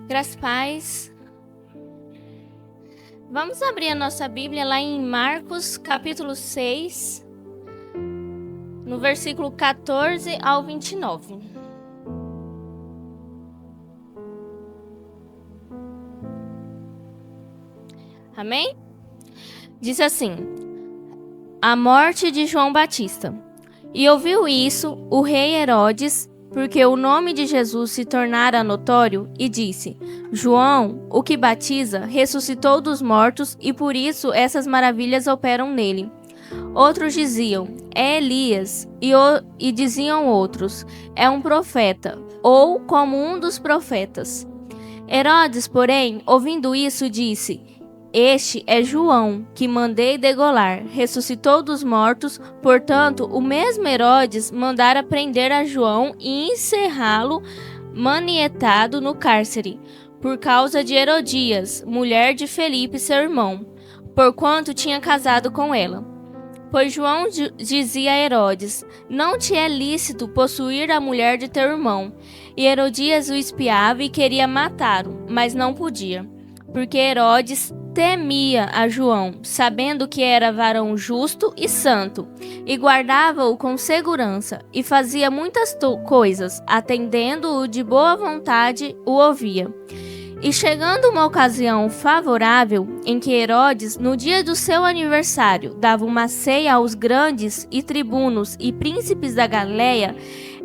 Graças e paz. Vamos abrir a nossa Bíblia lá em Marcos, capítulo 6, no versículo 14 ao 29. Amém? Diz assim: a morte de João Batista. E ouviu isso o rei Herodes, porque o nome de Jesus se tornara notório, e disse: João, o que batiza, ressuscitou dos mortos, e por isso essas maravilhas operam nele. Outros diziam: é Elias, e diziam outros: é um profeta, ou como um dos profetas. Herodes, porém, ouvindo isso, disse: este é João, que mandei degolar, ressuscitou dos mortos. Portanto, o mesmo Herodes mandara prender a João e encerrá-lo manietado no cárcere, por causa de Herodias, mulher de Felipe, seu irmão, porquanto tinha casado com ela. Pois João dizia a Herodes: não te é lícito possuir a mulher de teu irmão. E Herodias o espiava e queria matá-lo, mas não podia, porque Herodes temia a João, sabendo que era varão justo e santo, e guardava-o com segurança, e fazia muitas coisas, atendendo-o de boa vontade, o ouvia. E chegando uma ocasião favorável, em que Herodes, no dia do seu aniversário, dava uma ceia aos grandes e tribunos e príncipes da Galileia,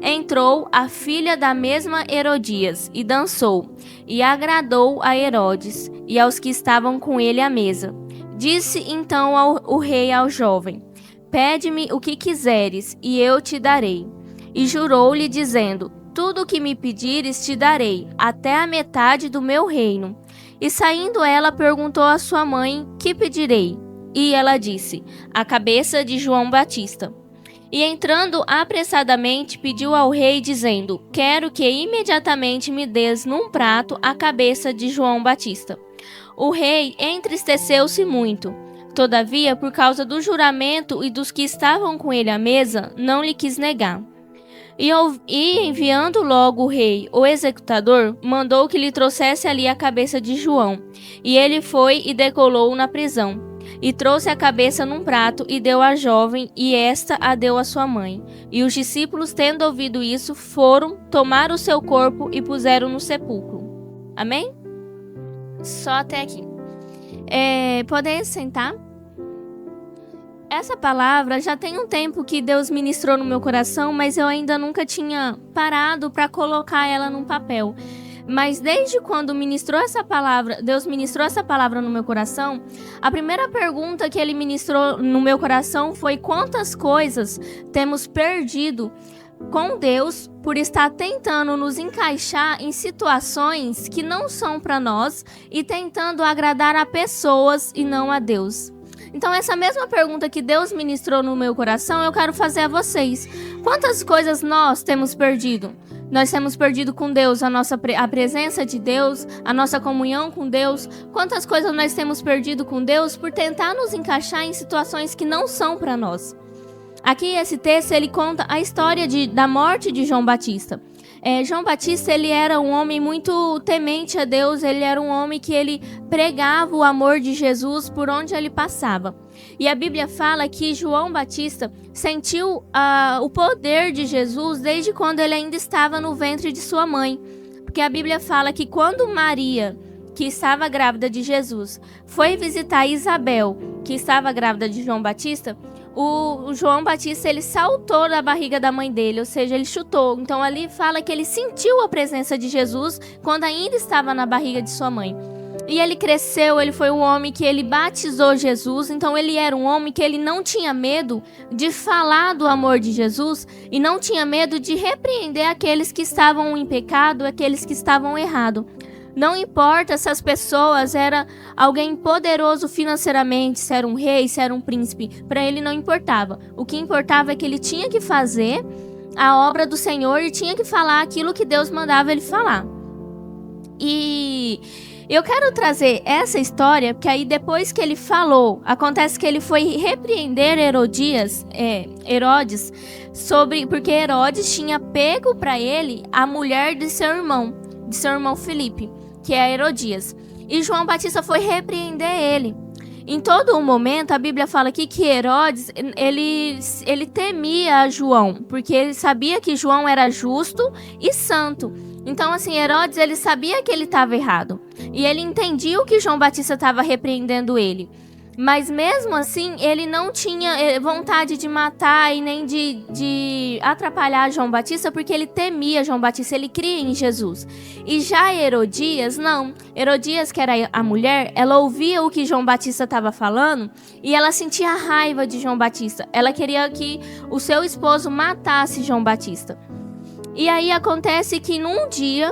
entrou a filha da mesma Herodias e dançou, e agradou a Herodes e aos que estavam com ele à mesa. Disse então o rei ao jovem: pede-me o que quiseres, e eu te darei. E jurou-lhe, dizendo: tudo o que me pedires te darei, até a metade do meu reino. E saindo ela, perguntou à sua mãe: que pedirei? E ela disse: a cabeça de João Batista. E entrando apressadamente, pediu ao rei, dizendo: quero que imediatamente me des num prato a cabeça de João Batista. O rei entristeceu-se muito. Todavia, por causa do juramento e dos que estavam com ele à mesa, não lhe quis negar. E enviando logo o rei, o executador, mandou que lhe trouxesse ali a cabeça de João. E ele foi e decolou na prisão. E trouxe a cabeça num prato e deu à jovem, e esta a deu à sua mãe. E os discípulos, tendo ouvido isso, foram, tomaram o seu corpo e puseram no sepulcro. Amém? Só até aqui. Podem sentar? Essa palavra já tem um tempo que Deus ministrou no meu coração, mas eu ainda nunca tinha parado para colocar ela num papel. Mas desde quando Deus ministrou essa palavra no meu coração, a primeira pergunta que ele ministrou no meu coração foi: quantas coisas temos perdido com Deus por estar tentando nos encaixar em situações que não são para nós e tentando agradar a pessoas e não a Deus. Então, essa mesma pergunta que Deus ministrou no meu coração, eu quero fazer a vocês. Quantas coisas nós temos perdido? Nós temos perdido com Deus a presença de Deus, a nossa comunhão com Deus. Quantas coisas nós temos perdido com Deus por tentar nos encaixar em situações que não são para nós? Aqui, esse texto, ele conta a história da morte de João Batista. João Batista, ele era um homem muito temente a Deus, ele era um homem que ele pregava o amor de Jesus por onde ele passava. E a Bíblia fala que João Batista sentiu o poder de Jesus desde quando ele ainda estava no ventre de sua mãe. Porque a Bíblia fala que quando Maria, que estava grávida de Jesus, foi visitar Isabel, que estava grávida de João Batista, o João Batista, ele saltou da barriga da mãe dele, ou seja, ele chutou. Então ali fala que ele sentiu a presença de Jesus quando ainda estava na barriga de sua mãe. E ele cresceu, ele foi um homem que ele batizou Jesus, então ele era um homem que ele não tinha medo de falar do amor de Jesus e não tinha medo de repreender aqueles que estavam em pecado, aqueles que estavam errados. Não importa se as pessoas eram alguém poderoso financeiramente, se era um rei, se era um príncipe, para ele não importava. O que importava é que ele tinha que fazer a obra do Senhor e tinha que falar aquilo que Deus mandava ele falar. E eu quero trazer essa história, porque aí depois que ele falou, acontece que ele foi repreender Herodes, porque Herodes tinha pego para ele a mulher de seu irmão Felipe, que é Herodias. E João Batista foi repreender ele. Em todo o momento, a Bíblia fala aqui que Herodes, ele temia João, porque ele sabia que João era justo e santo. Então, assim, Herodes, ele sabia que ele estava errado. E ele entendia o que João Batista estava repreendendo ele. Mas mesmo assim, ele não tinha vontade de matar e nem de atrapalhar João Batista, porque ele temia João Batista, ele cria em Jesus. E já Herodias, não. Herodias, que era a mulher, ela ouvia o que João Batista estava falando e ela sentia raiva de João Batista. Ela queria que o seu esposo matasse João Batista. E aí acontece que no dia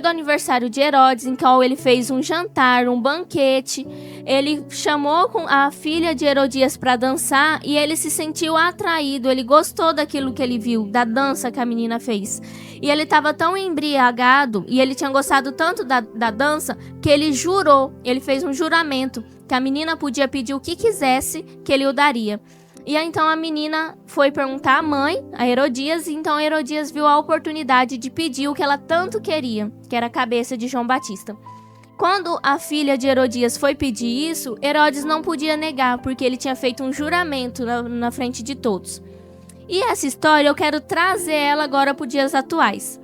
do aniversário de Herodes, em que ele fez um jantar, um banquete, ele chamou a filha de Herodias para dançar e ele se sentiu atraído, ele gostou daquilo que ele viu, da dança que a menina fez. E ele estava tão embriagado e ele tinha gostado tanto da dança que ele jurou, ele fez um juramento que a menina podia pedir o que quisesse que ele o daria. E aí, então, a menina foi perguntar à mãe, a Herodias, e então Herodias viu a oportunidade de pedir o que ela tanto queria, que era a cabeça de João Batista. Quando a filha de Herodias foi pedir isso, Herodes não podia negar, porque ele tinha feito um juramento na frente de todos. E essa história eu quero trazer ela agora para os dias atuais.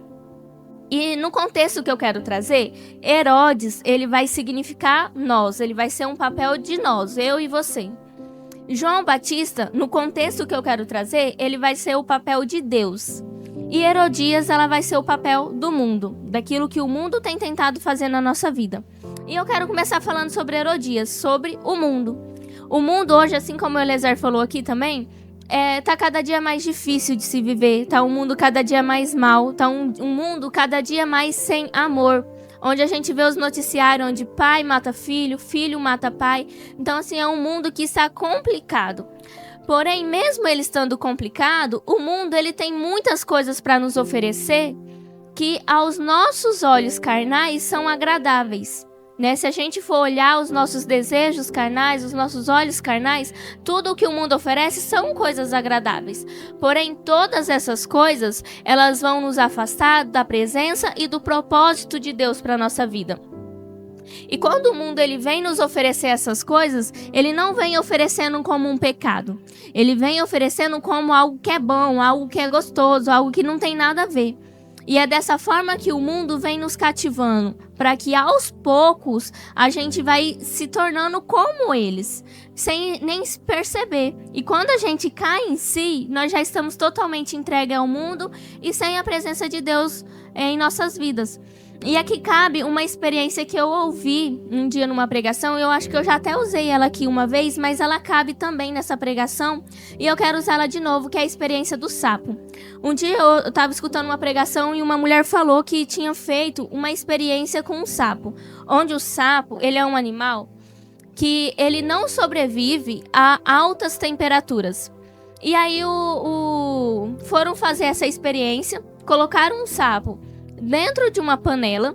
E no contexto que eu quero trazer, Herodes, ele vai significar nós, ele vai ser um papel de nós, eu e você. João Batista, no contexto que eu quero trazer, ele vai ser o papel de Deus. E Herodias, ela vai ser o papel do mundo, daquilo que o mundo tem tentado fazer na nossa vida. E eu quero começar falando sobre Herodias, sobre o mundo. O mundo hoje, assim como o Eliezer falou aqui também, tá cada dia mais difícil de se viver, tá um mundo cada dia mais mal, tá um mundo cada dia mais sem amor. Onde a gente vê os noticiários onde pai mata filho, filho mata pai. Então, assim, é um mundo que está complicado. Porém, mesmo ele estando complicado, o mundo ele tem muitas coisas para nos oferecer que aos nossos olhos carnais são agradáveis. Né? Se a gente for olhar os nossos desejos carnais, os nossos olhos carnais, tudo o que o mundo oferece são coisas agradáveis. Porém, todas essas coisas, elas vão nos afastar da presença e do propósito de Deus para a nossa vida. E quando o mundo ele vem nos oferecer essas coisas, ele não vem oferecendo como um pecado. Ele vem oferecendo como algo que é bom, algo que é gostoso, algo que não tem nada a ver. E é dessa forma que o mundo vem nos cativando, para que aos poucos a gente vai se tornando como eles, sem nem perceber. E quando a gente cai em si, nós já estamos totalmente entregues ao mundo e sem a presença de Deus em nossas vidas. E aqui cabe uma experiência que eu ouvi um dia numa pregação, eu acho que eu já até usei ela aqui uma vez, mas ela cabe também nessa pregação, e eu quero usá-la de novo, que é a experiência do sapo. Um dia eu estava escutando uma pregação e uma mulher falou que tinha feito uma experiência com um sapo, onde o sapo, ele é um animal que ele não sobrevive a altas temperaturas. E aí foram fazer essa experiência, colocaram um sapo dentro de uma panela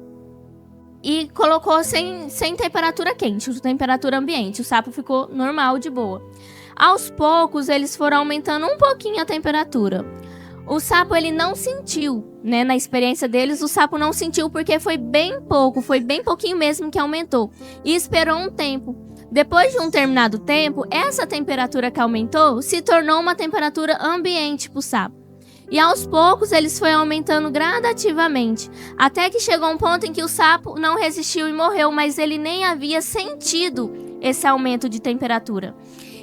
e colocou sem temperatura quente, temperatura ambiente. O sapo ficou normal, de boa. Aos poucos, eles foram aumentando um pouquinho a temperatura. O sapo, ele não sentiu, né? Na experiência deles, o sapo não sentiu porque foi bem pouco, foi bem pouquinho mesmo que aumentou. E esperou um tempo. Depois de um determinado tempo, essa temperatura que aumentou se tornou uma temperatura ambiente para o sapo. E aos poucos eles foram aumentando gradativamente, até que chegou um ponto em que o sapo não resistiu e morreu, mas ele nem havia sentido esse aumento de temperatura.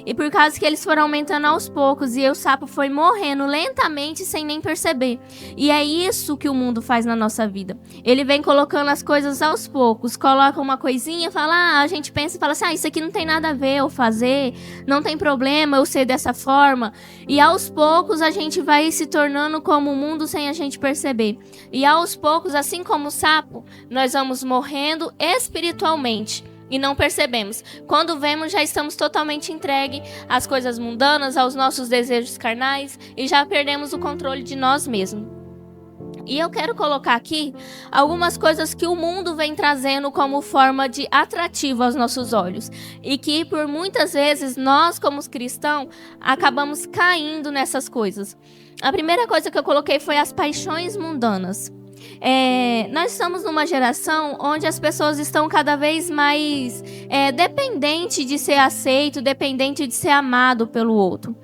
E por causa que eles foram aumentando aos poucos e o sapo foi morrendo lentamente sem nem perceber. E é isso que o mundo faz na nossa vida. Ele vem colocando as coisas aos poucos, coloca uma coisinha, fala, a gente pensa e fala assim, isso aqui não tem nada a ver eu fazer, não tem problema eu ser dessa forma. E aos poucos a gente vai se tornando como o mundo sem a gente perceber. E aos poucos, assim como o sapo, nós vamos morrendo espiritualmente. E não percebemos. Quando vemos, já estamos totalmente entregues às coisas mundanas, aos nossos desejos carnais e já perdemos o controle de nós mesmos. E eu quero colocar aqui algumas coisas que o mundo vem trazendo como forma de atrativo aos nossos olhos. E que por muitas vezes nós, como cristãos, acabamos caindo nessas coisas. A primeira coisa que eu coloquei foi as paixões mundanas. Nós estamos numa geração onde as pessoas estão cada vez mais dependentes de ser aceito, dependente de ser amado pelo outro.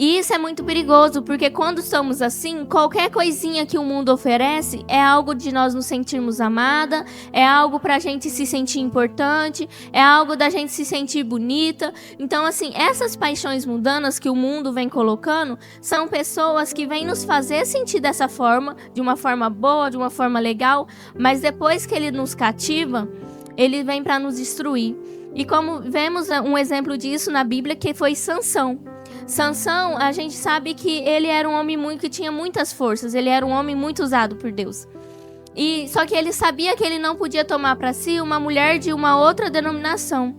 E isso é muito perigoso, porque quando estamos assim, qualquer coisinha que o mundo oferece é algo de nós nos sentirmos amada, é algo pra gente se sentir importante, é algo da gente se sentir bonita. Então, assim, essas paixões mundanas que o mundo vem colocando são pessoas que vêm nos fazer sentir dessa forma, de uma forma boa, de uma forma legal, mas depois que ele nos cativa, ele vem para nos destruir. E como vemos um exemplo disso na Bíblia, que foi Sansão. Sansão, a gente sabe que ele era um homem que tinha muitas forças, ele era um homem muito usado por Deus. Só que ele sabia que ele não podia tomar para si uma mulher de uma outra denominação.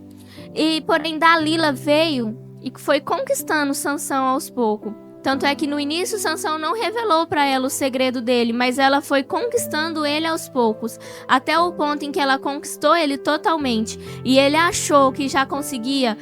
Porém, Dalila veio e foi conquistando Sansão aos poucos. Tanto é que no início Sansão não revelou para ela o segredo dele, mas ela foi conquistando ele aos poucos, até o ponto em que ela conquistou ele totalmente. E ele achou que já conseguia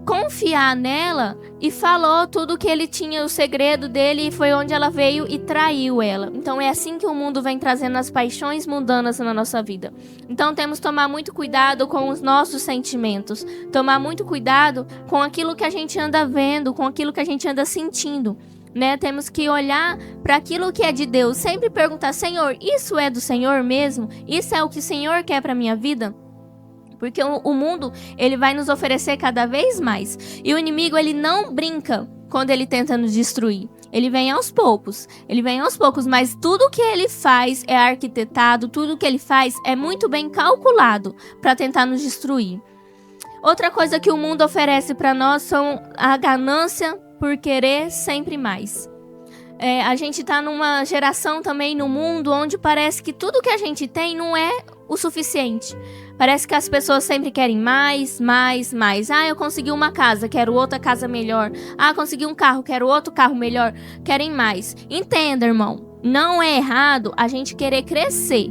confiar nela e falou tudo que ele tinha, o segredo dele, e foi onde ela veio e traiu ela. Então é assim que o mundo vem trazendo as paixões mundanas na nossa vida. Então temos que tomar muito cuidado com os nossos sentimentos, tomar muito cuidado com aquilo que a gente anda vendo, com aquilo que a gente anda sentindo, né? Temos que olhar para aquilo que é de Deus, sempre perguntar: Senhor, isso é do Senhor mesmo? Isso é o que o Senhor quer para minha vida? Porque o mundo, ele vai nos oferecer cada vez mais. E o inimigo, ele não brinca quando ele tenta nos destruir. Ele vem aos poucos, mas tudo que ele faz é arquitetado, tudo que ele faz é muito bem calculado para tentar nos destruir. Outra coisa que o mundo oferece para nós são a ganância por querer sempre mais. A gente está numa geração também no mundo onde parece que tudo que a gente tem não é o suficiente. Parece que as pessoas sempre querem mais, mais, mais. Eu consegui uma casa, quero outra casa melhor. Consegui um carro, quero outro carro melhor. Querem mais. Entenda, irmão, não é errado a gente querer crescer.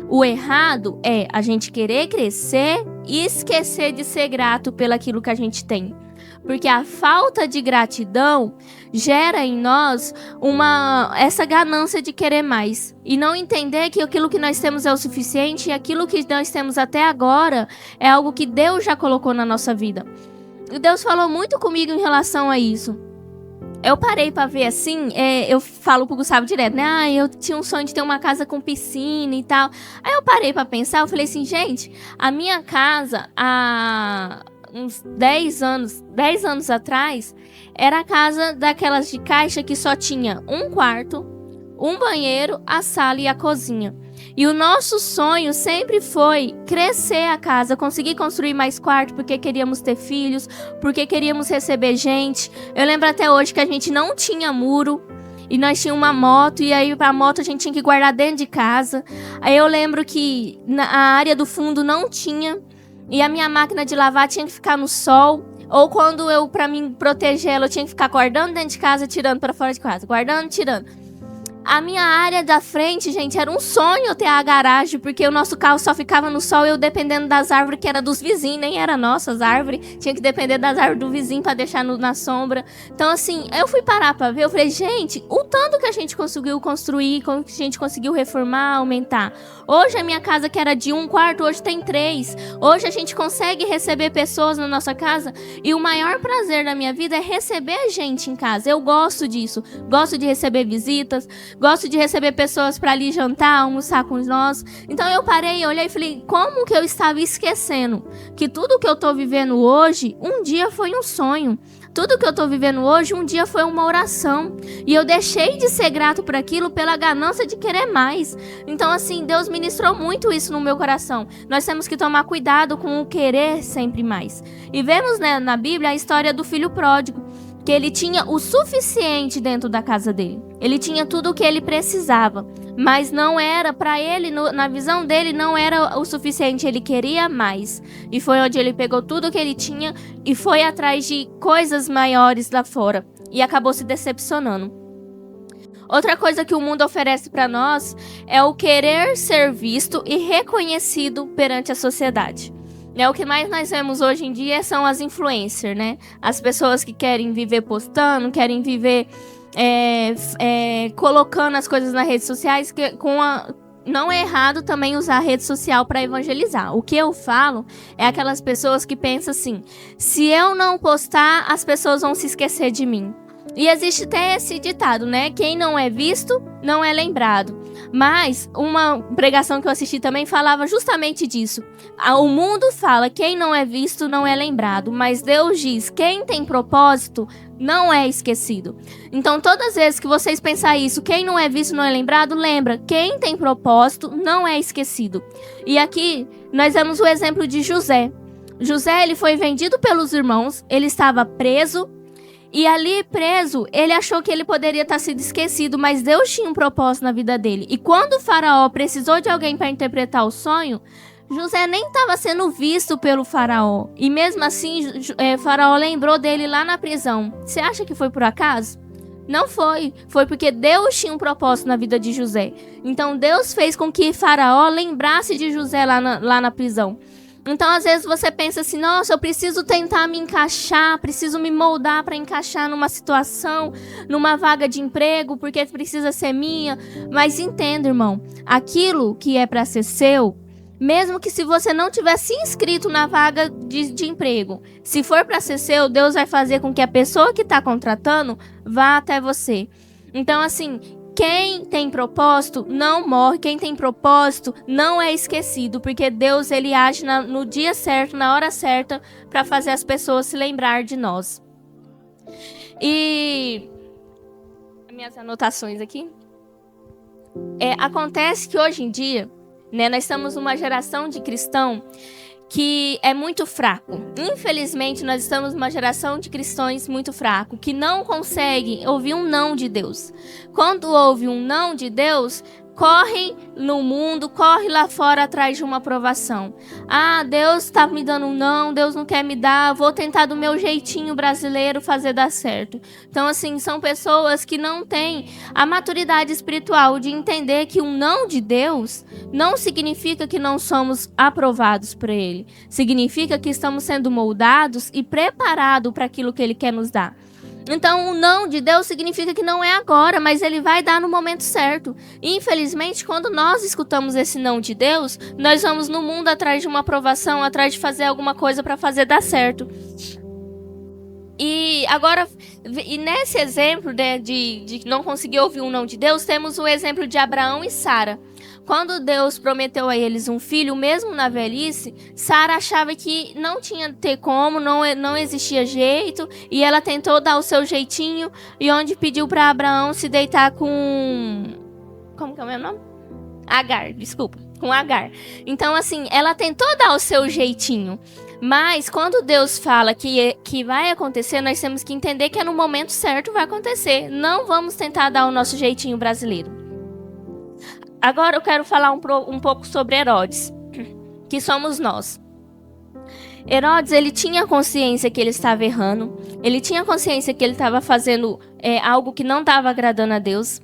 O errado é a gente querer crescer e esquecer de ser grato pelaquilo que a gente tem. Porque a falta de gratidão gera em nós essa ganância de querer mais. E não entender que aquilo que nós temos é o suficiente e aquilo que nós temos até agora é algo que Deus já colocou na nossa vida. E Deus falou muito comigo em relação a isso. Eu parei pra ver assim, eu falo pro Gustavo direto, né? Eu tinha um sonho de ter uma casa com piscina e tal. Aí eu parei pra pensar, eu falei assim, gente, a minha casa, uns 10 anos atrás, era a casa daquelas de caixa que só tinha um quarto, um banheiro, a sala e a cozinha. E o nosso sonho sempre foi crescer a casa, conseguir construir mais quarto, porque queríamos ter filhos, porque queríamos receber gente. Eu lembro até hoje que a gente não tinha muro, e nós tínhamos uma moto, e aí a moto a gente tinha que guardar dentro de casa. Aí eu lembro que a área do fundo não tinha, e a minha máquina de lavar tinha que ficar no sol. Ou quando pra me proteger ela, eu tinha que ficar guardando dentro de casa, tirando para fora de casa. Guardando, tirando. A minha área da frente, gente, era um sonho eu ter a garagem, porque o nosso carro só ficava no sol, eu dependendo das árvores que era dos vizinhos, nem era nossas árvores, tinha que depender das árvores do vizinho para deixar na sombra. Então, assim, eu fui parar para ver, eu falei, gente, o tanto que a gente conseguiu construir, como que a gente conseguiu reformar, aumentar. Hoje a minha casa, que era de um quarto, hoje tem 3. Hoje a gente consegue receber pessoas na nossa casa, e o maior prazer da minha vida é receber gente em casa. Eu gosto disso, gosto de receber visitas, gosto de receber pessoas para ali jantar, almoçar com nós. Então eu parei, olhei e falei, como que eu estava esquecendo que tudo que eu tô vivendo hoje, um dia foi um sonho. Tudo que eu tô vivendo hoje, um dia foi uma oração. E eu deixei de ser grato por aquilo pela ganância de querer mais. Então, assim, Deus ministrou muito isso no meu coração. Nós temos que tomar cuidado com o querer sempre mais. E vemos, né, na Bíblia a história do filho pródigo, que ele tinha o suficiente dentro da casa dele. Ele tinha tudo o que ele precisava, mas não era para ele, na visão dele, não era o suficiente, ele queria mais. E foi onde ele pegou tudo o que ele tinha e foi atrás de coisas maiores lá fora e acabou se decepcionando. Outra coisa que o mundo oferece para nós é o querer ser visto e reconhecido perante a sociedade. O que mais nós vemos hoje em dia são as influencers, né? As pessoas que querem viver postando, querem viver colocando as coisas nas redes sociais, não é errado também usar a rede social para evangelizar. O que eu falo é aquelas pessoas que pensam assim: se eu não postar, as pessoas vão se esquecer de mim. E existe até esse ditado, né? Quem não é visto, não é lembrado. Mas uma pregação que eu assisti também falava justamente disso. O mundo fala: quem não é visto, não é lembrado. Mas Deus diz: quem tem propósito, não é esquecido. Então, todas as vezes que vocês pensarem isso, quem não é visto, não é lembrado, lembra: quem tem propósito, não é esquecido. E aqui, nós vemos o exemplo de José. José, ele foi vendido pelos irmãos, ele estava preso. E ali preso, ele achou que ele poderia estar sido esquecido, mas Deus tinha um propósito na vida dele. E quando o faraó precisou de alguém para interpretar o sonho, José nem estava sendo visto pelo faraó. E mesmo assim, faraó lembrou dele lá na prisão. Você acha que foi por acaso? Não foi. Foi porque Deus tinha um propósito na vida de José. Então Deus fez com que faraó lembrasse de José lá na prisão. Então, às vezes, você pensa assim: nossa, eu preciso tentar me encaixar, preciso me moldar para encaixar numa situação, numa vaga de emprego, porque precisa ser minha. Mas entenda, irmão, aquilo que é para ser seu, mesmo que se você não tiver se inscrito na vaga de emprego, se for para ser seu, Deus vai fazer com que a pessoa que está contratando vá até você. Então, assim, quem tem propósito não morre, quem tem propósito não é esquecido, porque Deus, ele age no dia certo, na hora certa, para fazer as pessoas se lembrar de nós. E minhas anotações aqui. Acontece que hoje em dia, né, nós estamos numa geração de cristão que é muito fraco. Infelizmente, nós estamos numa geração de cristãos muito fraco, que não conseguem ouvir um não de Deus. Quando ouve um não de Deus, corre no mundo, corre lá fora atrás de uma aprovação. Ah, Deus está me dando um não, Deus não quer me dar, vou tentar do meu jeitinho brasileiro fazer dar certo. Então, assim, são pessoas que não têm a maturidade espiritual de entender que um não de Deus não significa que não somos aprovados por Ele. Significa que estamos sendo moldados e preparados para aquilo que Ele quer nos dar. Então, o não de Deus significa que não é agora, mas Ele vai dar no momento certo. E, infelizmente, quando nós escutamos esse não de Deus, nós vamos no mundo atrás de uma aprovação, atrás de fazer alguma coisa para fazer dar certo. E agora, nesse exemplo, né, de não conseguir ouvir um não de Deus, temos o exemplo de Abraão e Sara. Quando Deus prometeu a eles um filho, mesmo na velhice, Sara achava que não tinha ter como, não existia jeito, e ela tentou dar o seu jeitinho, e onde pediu para Abraão se deitar com... Como que é o meu nome? Agar, desculpa, com Agar. Então, assim, ela tentou dar o seu jeitinho, mas quando Deus fala que vai acontecer, nós temos que entender que é no momento certo vai acontecer. Não vamos tentar dar o nosso jeitinho brasileiro. Agora eu quero falar um pouco sobre Herodes, que somos nós. Herodes, ele tinha consciência que ele estava errando, ele tinha consciência que ele estava fazendo algo que não estava agradando a Deus.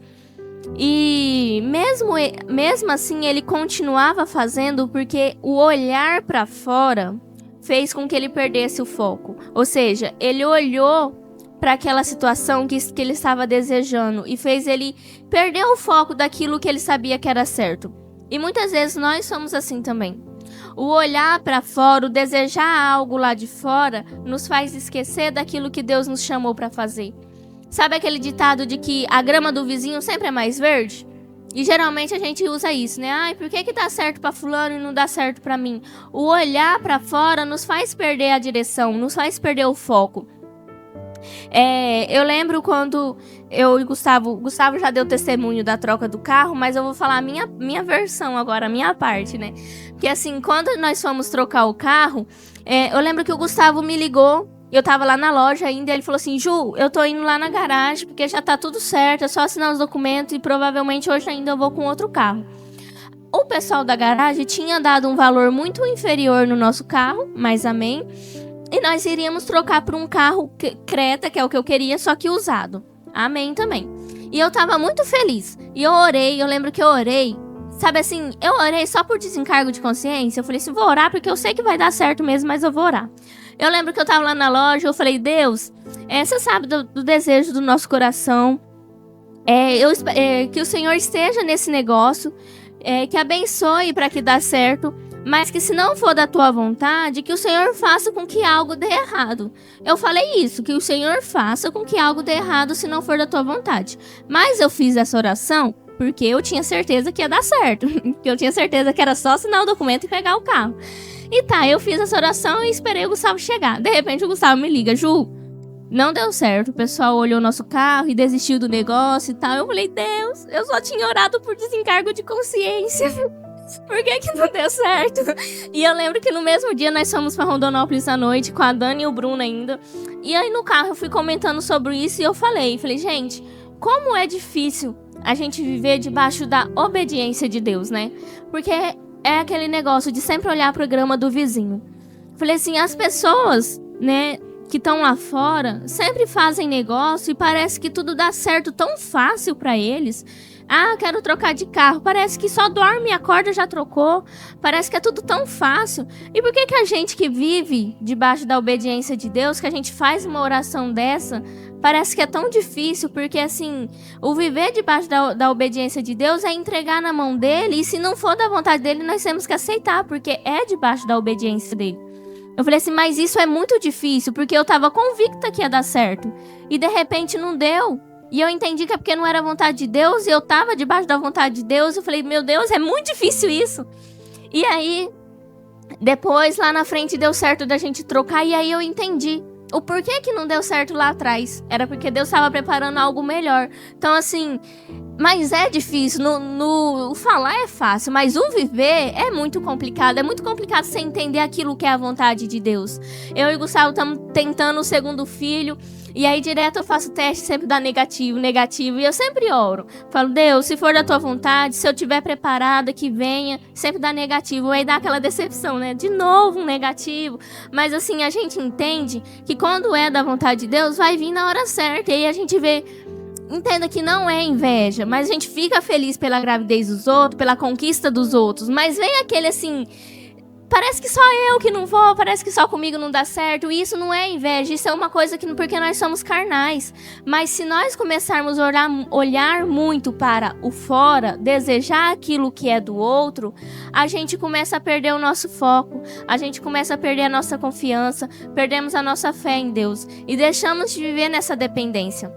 E mesmo assim, ele continuava fazendo porque o olhar para fora fez com que ele perdesse o foco. Ou seja, ele olhou para aquela situação que ele estava desejando e fez ele perder o foco daquilo que ele sabia que era certo. E muitas vezes nós somos assim também. O olhar para fora, o desejar algo lá de fora, nos faz esquecer daquilo que Deus nos chamou para fazer. Sabe aquele ditado de que a grama do vizinho sempre é mais verde? E geralmente a gente usa isso, né? Ai, por que dá certo para fulano e não dá certo para mim? O olhar para fora nos faz perder a direção, nos faz perder o foco. Eu lembro quando o Gustavo já deu testemunho da troca do carro, mas eu vou falar a minha versão agora, a minha parte, né? Porque assim, quando nós fomos trocar o carro, eu lembro que o Gustavo me ligou, eu tava lá na loja ainda, e ele falou assim: Ju, eu tô indo lá na garagem, porque já tá tudo certo, é só assinar os documentos e provavelmente hoje ainda eu vou com outro carro. O pessoal da garagem tinha dado um valor muito inferior no nosso carro, mas amém. E nós iríamos trocar por um carro Creta, que é o que eu queria, só que usado. Amém também. E eu tava muito feliz. E eu lembro que eu orei. Sabe assim, eu orei só por desencargo de consciência. Eu falei assim, vou orar porque eu sei que vai dar certo mesmo, mas eu vou orar. Eu lembro que eu tava lá na loja, eu falei, Deus, você sabe do desejo do nosso coração. Que o Senhor esteja nesse negócio, que abençoe para que dê certo, mas que se não for da tua vontade, que o Senhor faça com que algo dê errado. Eu falei isso, que o Senhor faça com que algo dê errado se não for da tua vontade. Mas eu fiz essa oração porque eu tinha certeza que ia dar certo. Que eu tinha certeza que era só assinar o documento e pegar o carro. E tá, eu fiz essa oração e esperei o Gustavo chegar. De repente o Gustavo me liga: Ju, não deu certo. O pessoal olhou nosso carro e desistiu do negócio e tal. Eu falei: Deus, eu só tinha orado por desencargo de consciência. Por que não deu certo? E eu lembro que no mesmo dia nós fomos pra Rondonópolis à noite com a Dani e o Bruno ainda. E aí no carro eu fui comentando sobre isso e eu falei, gente, como é difícil a gente viver debaixo da obediência de Deus, né? Porque é aquele negócio de sempre olhar pro grama do vizinho. Falei assim, as pessoas, né, que estão lá fora, sempre fazem negócio e parece que tudo dá certo tão fácil pra eles. Ah, quero trocar de carro. Parece que só dorme e acorda já trocou. Parece que é tudo tão fácil. E por que a gente que vive debaixo da obediência de Deus, que a gente faz uma oração dessa, parece que é tão difícil? Porque assim, o viver debaixo da obediência de Deus é entregar na mão dele. E se não for da vontade dele, nós temos que aceitar, porque é debaixo da obediência dele. Eu falei assim, mas isso é muito difícil, porque eu tava convicta que ia dar certo. E de repente não deu. E eu entendi que é porque não era a vontade de Deus, e eu tava debaixo da vontade de Deus. Eu falei, meu Deus, é muito difícil isso. E aí, depois, lá na frente, deu certo da gente trocar, e aí eu entendi o porquê que não deu certo lá atrás. Era porque Deus estava preparando algo melhor. Então, assim, mas é difícil. O falar é fácil, mas o viver é muito complicado. É muito complicado você entender aquilo que é a vontade de Deus. Eu e o Gustavo estamos tentando o segundo filho. E aí, direto eu faço teste, sempre dá negativo. E eu sempre oro. Falo, Deus, se for da tua vontade, se eu estiver preparada, que venha. Sempre dá negativo. Aí dá aquela decepção, né? De novo um negativo. Mas assim, a gente entende que quando é da vontade de Deus, vai vir na hora certa. E aí a gente vê... Entenda que não é inveja, mas a gente fica feliz pela gravidez dos outros, pela conquista dos outros. Mas vem aquele assim... Parece que só eu que não vou, parece que só comigo não dá certo. E isso não é inveja, isso é uma coisa que porque nós somos carnais. Mas se nós começarmos a olhar muito para o fora, desejar aquilo que é do outro, a gente começa a perder o nosso foco, a gente começa a perder a nossa confiança, perdemos a nossa fé em Deus e deixamos de viver nessa dependência.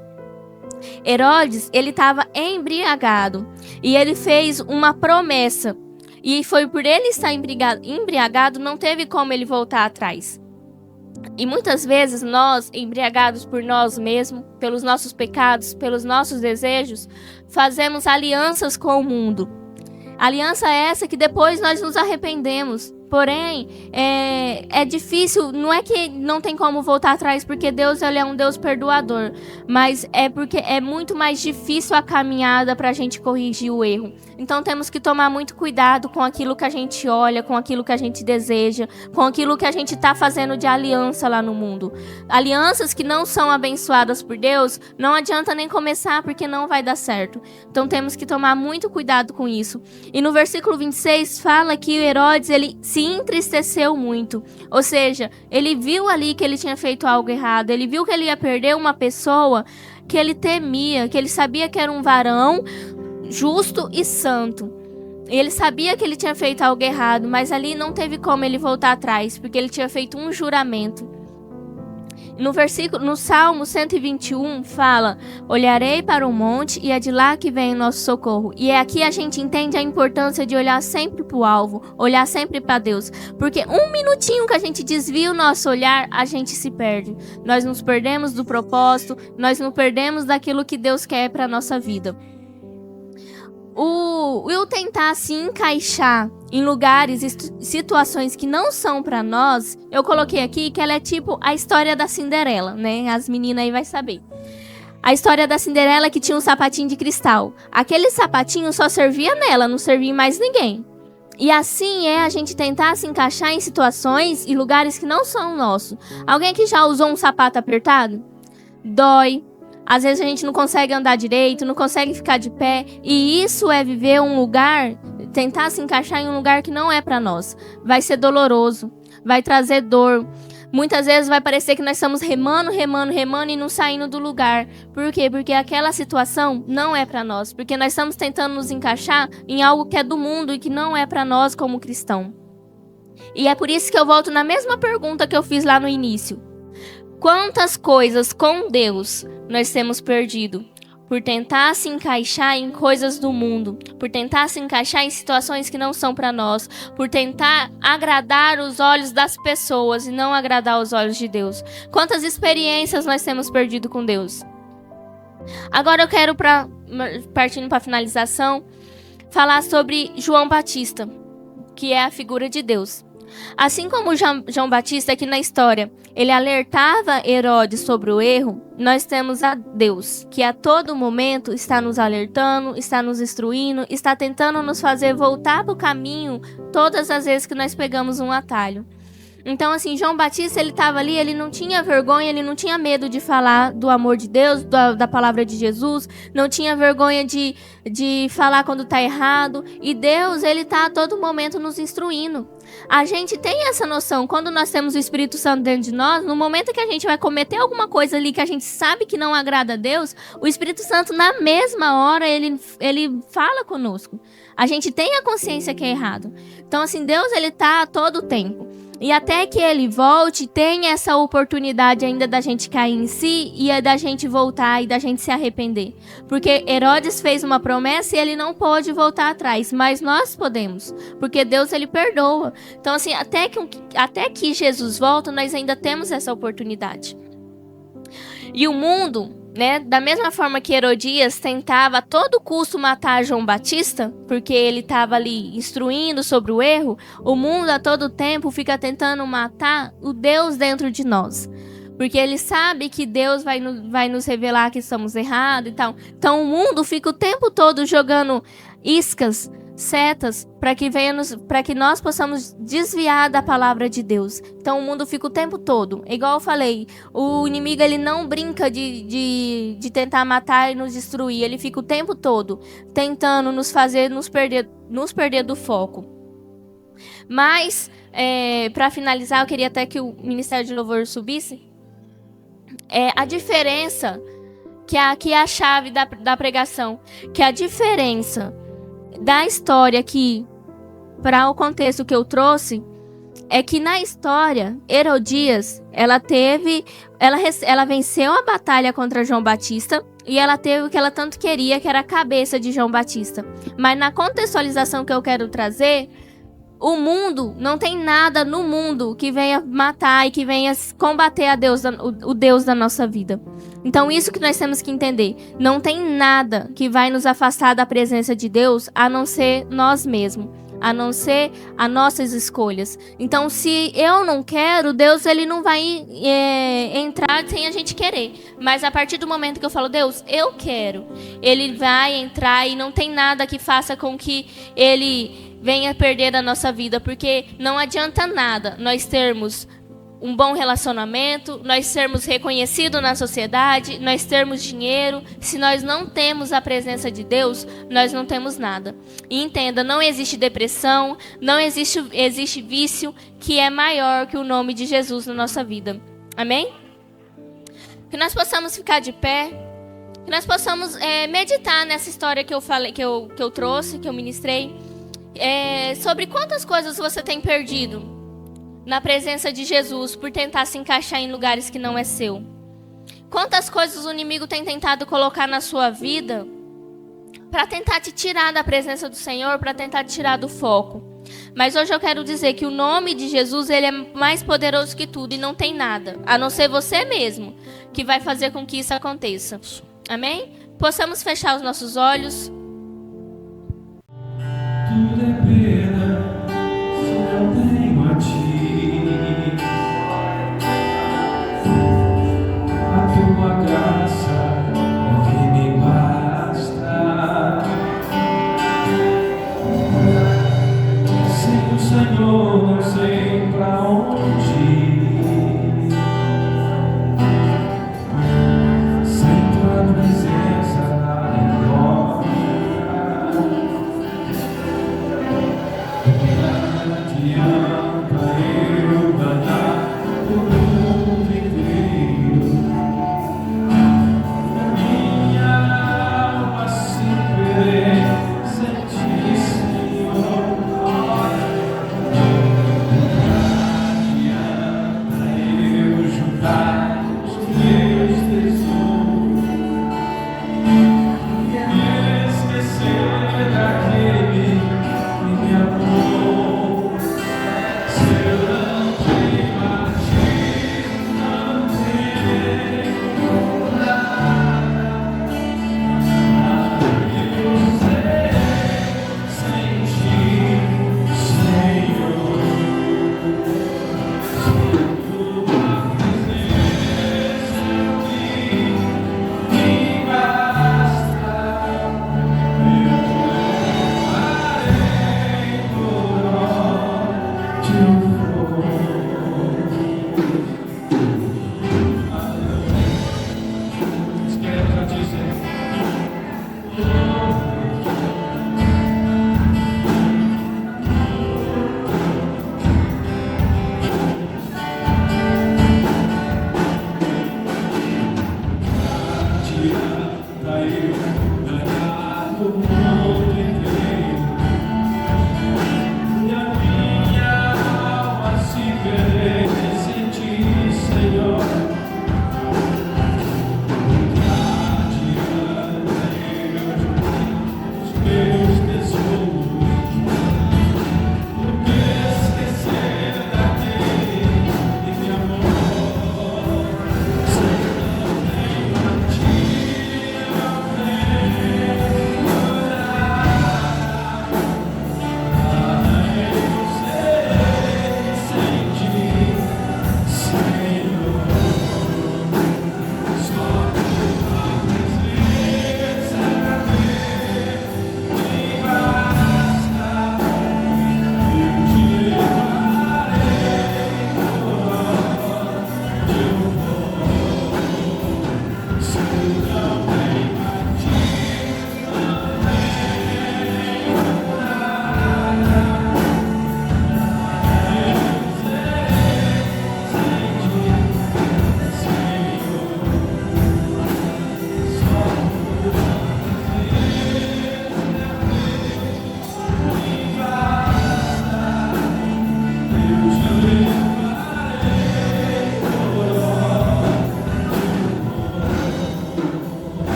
Herodes, ele estava embriagado e ele fez uma promessa. E foi por ele estar embriagado, não teve como ele voltar atrás. E muitas vezes nós, embriagados por nós mesmos, pelos nossos pecados, pelos nossos desejos, fazemos alianças com o mundo. Aliança essa que depois nós nos arrependemos. Porém, é difícil, não é que não tem como voltar atrás, porque Deus ele é um Deus perdoador, mas é porque é muito mais difícil a caminhada para a gente corrigir o erro. Então temos que tomar muito cuidado com aquilo que a gente olha, com aquilo que a gente deseja, com aquilo que a gente está fazendo de aliança lá no mundo. Alianças que não são abençoadas por Deus, não adianta nem começar, porque não vai dar certo. Então temos que tomar muito cuidado com isso. E no versículo 26 fala que Herodes ele se entristeceu muito. Ou seja, ele viu ali que ele tinha feito algo errado. Ele viu que ele ia perder uma pessoa que ele temia, que ele sabia que era um varão justo e santo. E ele sabia que ele tinha feito algo errado, mas ali não teve como ele voltar atrás, porque ele tinha feito um juramento. No Salmo 121 fala: olharei para o monte e é de lá que vem o nosso socorro. E é aqui a gente entende a importância de olhar sempre para o alvo, olhar sempre para Deus. Porque um minutinho que a gente desvia o nosso olhar, a gente se perde. Nós nos perdemos do propósito, nós nos perdemos daquilo que Deus quer para a nossa vida. O tentar se encaixar em lugares e situações que não são pra nós, eu coloquei aqui que ela é tipo a história da Cinderela, né? As meninas aí vai saber. A história da Cinderela que tinha um sapatinho de cristal. Aquele sapatinho só servia nela, não servia em mais ninguém. E assim é a gente tentar se encaixar em situações e lugares que não são nossos. Alguém que já usou um sapato apertado? Dói. Às vezes a gente não consegue andar direito, não consegue ficar de pé. E isso é viver um lugar, tentar se encaixar em um lugar que não é para nós. Vai ser doloroso, vai trazer dor, Muitas vezes vai parecer que nós estamos remando e não saindo do lugar. Por quê? Porque aquela situação não é para nós. Porque nós estamos tentando nos encaixar em algo que é do mundo e que não é para nós como cristão. E é por isso que eu volto na mesma pergunta que eu fiz lá no início. Quantas coisas com Deus nós temos perdido? Por tentar se encaixar em coisas do mundo, por tentar se encaixar em situações que não são para nós, por tentar agradar os olhos das pessoas e não agradar os olhos de Deus. Quantas experiências nós temos perdido com Deus? Agora eu quero, partindo para a finalização, falar sobre João Batista, que é a figura de Deus. Assim como João Batista aqui na história, ele alertava Herodes sobre o erro, nós temos a Deus, que a todo momento está nos alertando, está nos instruindo, está tentando nos fazer voltar para o caminho todas as vezes que nós pegamos um atalho. Então, assim, João Batista, ele estava ali, ele não tinha vergonha, ele não tinha medo de falar do amor de Deus, da palavra de Jesus, não tinha vergonha de falar quando está errado. E Deus, ele está a todo momento nos instruindo. A gente tem essa noção, quando nós temos o Espírito Santo dentro de nós, no momento que a gente vai cometer alguma coisa ali que a gente sabe que não agrada a Deus, o Espírito Santo, na mesma hora, ele fala conosco. A gente tem a consciência que é errado. Então, assim, Deus, ele está a todo tempo. E até que ele volte, tem essa oportunidade ainda da gente cair em si e da gente voltar e da gente se arrepender. Porque Herodes fez uma promessa e ele não pode voltar atrás, mas nós podemos, porque Deus, ele perdoa. Então, assim, até que Jesus volta, nós ainda temos essa oportunidade. E o mundo, né, da mesma forma que Herodias tentava a todo custo matar João Batista, porque ele estava ali instruindo sobre o erro, o mundo a todo tempo fica tentando matar o Deus dentro de nós. Porque ele sabe que Deus vai nos revelar que estamos errados e tal. Então o mundo fica o tempo todo jogando iscas, setas, para que nós possamos desviar da palavra de Deus. Então o mundo fica o tempo todo. Igual eu falei, o inimigo, ele não brinca de tentar matar e nos destruir. Ele fica o tempo todo tentando nos fazer nos perder do foco. Mas, para finalizar, eu queria até que o Ministério de Louvor subisse. A diferença, que é a chave da pregação, que é a diferença da história aqui para o contexto que eu trouxe, é que na história, Herodias, ela venceu a batalha contra João Batista e ela teve o que ela tanto queria, que era a cabeça de João Batista. Mas na contextualização que eu quero trazer, o mundo, não tem nada no mundo que venha matar e que venha combater o Deus da nossa vida. Então, isso que nós temos que entender. Não tem nada que vai nos afastar da presença de Deus, a não ser nós mesmos, a não ser as nossas escolhas. Então, se eu não quero, Deus, ele não vai entrar sem a gente querer. Mas a partir do momento que eu falo, Deus, eu quero, ele vai entrar e não tem nada que faça com que ele venha perder a nossa vida, porque não adianta nada nós termos um bom relacionamento, nós sermos reconhecidos na sociedade, nós termos dinheiro, se nós não temos a presença de Deus, nós não temos nada. E entenda, não existe depressão, não existe vício que é maior que o nome de Jesus na nossa vida. Amém? Que nós possamos ficar de pé, que nós possamos meditar nessa história que eu falei, que eu trouxe, que eu ministrei. Sobre quantas coisas você tem perdido na presença de Jesus por tentar se encaixar em lugares que não é seu. Quantas coisas o inimigo tem tentado colocar na sua vida para tentar te tirar da presença do Senhor, para tentar te tirar do foco. Mas hoje eu quero dizer que o nome de Jesus, ele é mais poderoso que tudo e não tem nada, a não ser você mesmo, que vai fazer com que isso aconteça. Amém? Possamos fechar os nossos olhos.